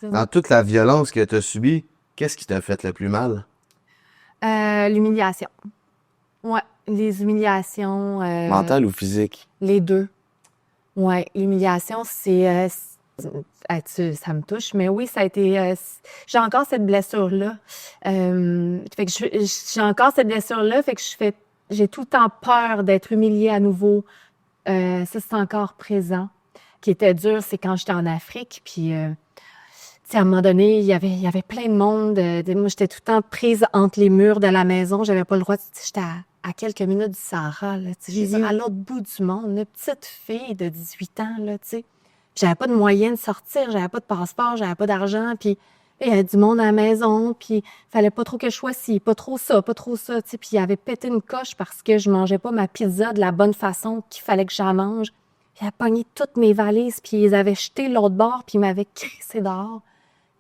Dans toute la violence que tu as subie, qu'est-ce qui t'a fait le plus mal? L'humiliation. Ouais, les humiliations, Mental ou physique? les deux. Ouais, l'humiliation, ça me touche, mais oui, ça a été. J'ai encore cette blessure-là. Fait que j'ai encore cette blessure-là, fait que j'ai tout le temps peur d'être humiliée à nouveau. Ça, c'est encore présent. Qui était dur, c'est quand j'étais en Afrique, puis tu sais, à un moment donné, il y avait plein de monde. Moi, j'étais tout le temps prise entre les murs de la maison. J'avais pas le droit. Tu sais, j'étais à quelques minutes du Sahara, là, tu sais, je veux dire, à l'autre bout du monde, une petite fille de 18 ans, là, tu sais. Puis j'avais pas de moyen de sortir, j'avais pas de passeport, j'avais pas d'argent, puis il y avait du monde à la maison, puis fallait pas trop que je sois ci, pas trop ça, tu sais. Puis il avait pété une coche parce que je mangeais pas ma pizza de la bonne façon qu'il fallait que j'en mange. Il a pogné toutes mes valises, puis ils avaient jeté l'autre bord, puis il m'avait crissé dehors.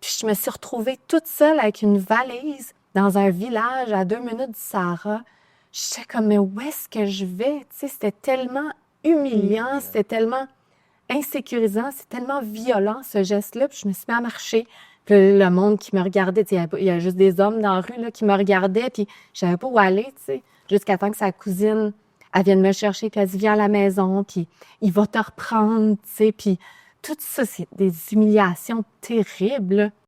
Puis je me suis retrouvée toute seule avec une valise dans un village à 2 minutes du Sahara. J'étais comme, mais où est-ce que je vais? Tu sais, c'était tellement humiliant, c'était tellement insécurisant, c'est tellement violent, ce geste-là. Puis je me suis mis à marcher. Puis le monde qui me regardait, tu sais, il y a juste des hommes dans la rue là, qui me regardaient, puis je savais pas où aller, tu sais, jusqu'à temps que sa cousine, elle vienne me chercher, puis elle dit, viens à la maison, puis il va te reprendre, tu sais, puis tout ça, c'est des humiliations terribles.